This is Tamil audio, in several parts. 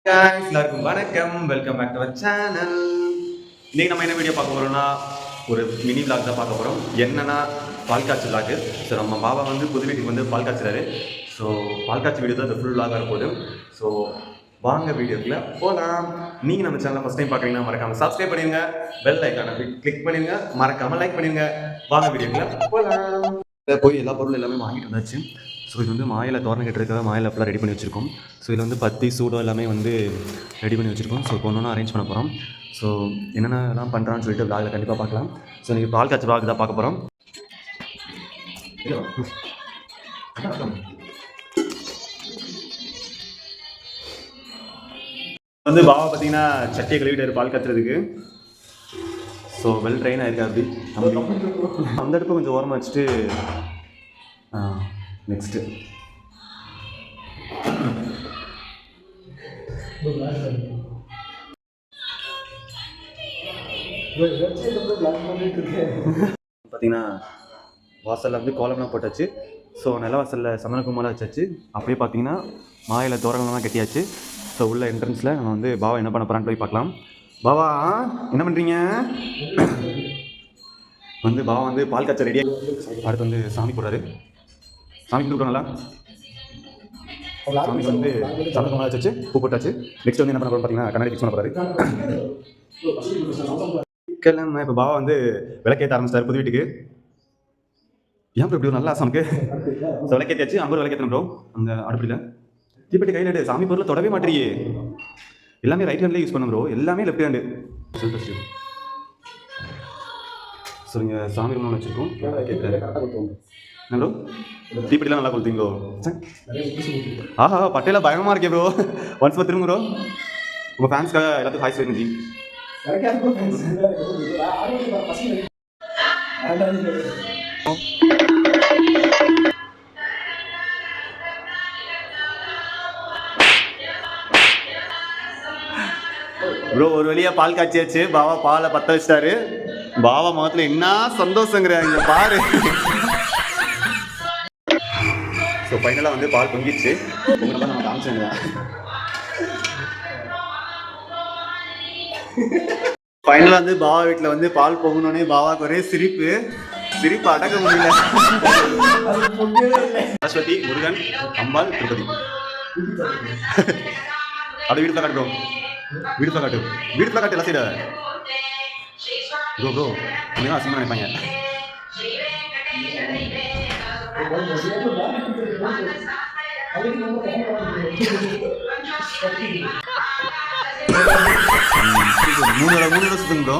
guys, எல்லாருக்கும் வணக்கம். Welcome back to our channel. இன்னைக்கு நம்ம என்ன வீடியோ பார்க்க போறோம்னா ஒரு மினி vlog தான் பார்க்க போறோம். என்னன்னா பால் காய்ச்சி vlog. ஸோ நம்ம பாபா வந்து புது வீட்டுக்கு வந்து பால் காய்ச்சுறாரு. ஸோ பால் காய்ச்சி வீடியோ தான் இந்த ஃபுல் vlog வரப்போகுது. ஸோ வாங்க வீடியோக்குள்ள போகலாம். நீங்கள் நம்ம சேனலை ஃபஸ்ட் டைம் பார்க்குறீங்கன்னா மறக்காமல் சப்ஸ்கிரைப் பண்ணிடுங்க, பெல் ஐக்கானை கிளிக் பண்ணிடுங்க, மறக்காமல் லைக் பண்ணிடுங்க. வாங்க வீடியோக்குள்ள போகலாம். போய் எல்லா பொருளும் எல்லாமே வாங்கிட்டு வந்தாச்சு. ஸோ இது வந்து மாயில் தோரணை கட்டுறதுக்காக மாயில் ஃபுல்லாக ரெடி பண்ணி வச்சுருக்கோம். ஸோ இதில் வந்து பத்தி சூடம் எல்லாமே வந்து ரெடி பண்ணி வச்சுருக்கோம். ஸோ இப்போ ஒன்று அரேஞ்ச் பண்ண போகிறோம். ஸோ என்னென்னலாம் பண்ணுறான்னு சொல்லிட்டு விளாகில் கண்டிப்பாக பார்க்கலாம். ஸோ இன்றைக்கி பால் காய்ச்சி விளாக் தான் பார்க்க போகிறோம். வந்து பாபா பார்த்தீங்கன்னா சட்டியை கழுவிட்டார் பால் காய்ச்சறதுக்கு. ஸோ வெல் ட்ரெயின் ஆகிருக்கா அப்படி அந்த அடுப்பை கொஞ்சம் ஓரமாக வச்சுட்டு நெக்ஸ்ட்டு பார்த்தீங்கன்னா வாசலில் வந்து கோலம்லாம் போட்டாச்சு. ஸோ நில வாசலில் சந்தன குங்குமம்லாம் வச்சாச்சு. அப்படியே பார்த்தீங்கன்னா மாயில் தோரணங்கள்லாம் கட்டியாச்சு. ஸோ உள்ள என்ட்ரன்ஸில் நம்ம வந்து பாபா என்ன பண்ண போகிறான்னு போய் பார்க்கலாம். பாபா என்ன பண்ணுறீங்க? வந்து பாபா வந்து பால் காய்ச்ச ரெடியாக அடுத்து வந்து சாமி போடுறாரு. சாமி கொடுக்கணும்ல, சாமிக்கு வந்து சந்தன குங்குமம் வச்சாச்சு, பூ போட்டாச்சு. நெக்ஸ்ட் வந்து என்ன பண்ண போகிறோம் பார்த்தீங்கன்னா கண்ணாடி ஃபிக்ஸ் பண்ண போகிறாரு. கிழமை இப்போ பாபா வந்து விளக்கேற்ற ஆரம்பிச்சிட்டாரு புது வீட்டுக்கு. ஏன் ப்ரோ இப்படி ஒரு நல்ல ஆசை நமக்கு? ஸோ விளக்கேற்றியாச்சு. அங்கே ஒரு விளக்கேற்றணும் ப்ரோ அந்த அடுப்பில். தீப்பெட்டி கையில் எடு. சாமி பொருளை தொடவே மாட்டேறியே. எல்லாமே ரைட் ஹேண்ட்லேயே யூஸ் பண்ண ப்ரோ, எல்லாமே லெஃப்ட் ஹேண்டு. ஸோ நீங்கள் சாமி ரூம் வச்சுருக்கோம். கேட்குறாரு என்ன ப்ரோ? தீப்பெட்டிலாம் நல்லா கொடுத்தீங்களோ? ஆஹா பட்டையில பயங்கரமாக இருக்கே ப்ரோ. ஒன்ஸ் திரும்ப ப்ரோ உங்கள் ஃபேன்ஸ்க்காக எல்லாத்துக்கும் ஹாய் சொல்லுங்க ஜி. ப்ரோ ஒரு வழியாக பால் காய்ச்சியாச்சு. பாபா பாலை பற்ற வச்சிட்டாரு. பாபா முகத்தில் என்ன சந்தோஷங்கிறாங்க பாரு. ஸோ ஃபைனலாக வந்து பால் பொங்கிடுச்சு. உங்களை நம்ம காமிச்சுங்க. ஃபைனலாக வந்து பாபா வீட்டில் வந்து பால் பொங்கணுன்னே பாபாவுக்கு ஒரே சிரிப்பு அடக்க முடியல. சரஸ்வதி, முருகன், அம்பாள், திருப்பதி. அது வீட்டில் காட்டுறோம். வீட்டில் காட்டு எல்லாம் சைடு ப்ரோ அப்படின்னா அசிங்கமாக நினைப்பாங்க. மூணு சுத்துங்க ப்ரோ.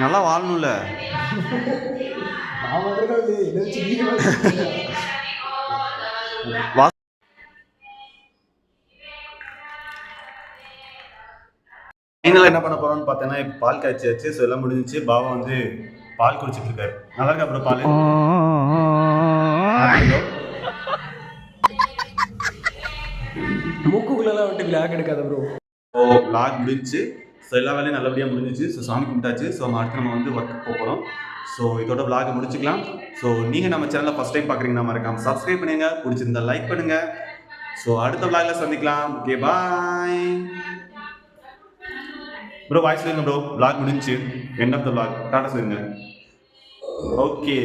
நல்லா வாழணும்ல. ஃபைனலாக என்ன பண்ண போகிறோம்னு பார்த்தோன்னா இப்போ பால் காய்ச்சியாச்சு. ஸோ எல்லாம் முடிஞ்சிச்சு. பாபா வந்து பால் குடிச்சிட்டு இருக்காரு. நல்லா இருக்கா அப்புறம் பால்? மூக்குக்குள்ளெல்லாம் விட்டு விளாக் எடுக்காத ப்ரோ. ஸோ விளாக் முடிஞ்சிச்சு. ஸோ எல்லா வேலையும் நல்லபடியாக முடிஞ்சிச்சு. ஸோ சாமி கும்பிட்டாச்சு. ஸோ அடுத்து நம்ம வந்து ஒர்க் போக போகிறோம். ஸோ இதோட விளாக் முடிச்சுக்கலாம். ஸோ நீங்கள் நம்ம சேனலில் ஃபஸ்ட் டைம் பார்க்குறீங்கன்னா மறக்காமல் சப்ஸ்கிரைப் பண்ணுங்க, பிடிச்சிருந்தா லைக் பண்ணுங்கள். ஸோ அடுத்த விளாகில் சந்திக்கலாம். Okay bye bro. வாய்ஸ் சொல்லுங்க ப்ரோ. vlog முடிஞ்சு எண்ட் ஆஃப் த vlog டாடா சொல்லுங்க. ஓகே.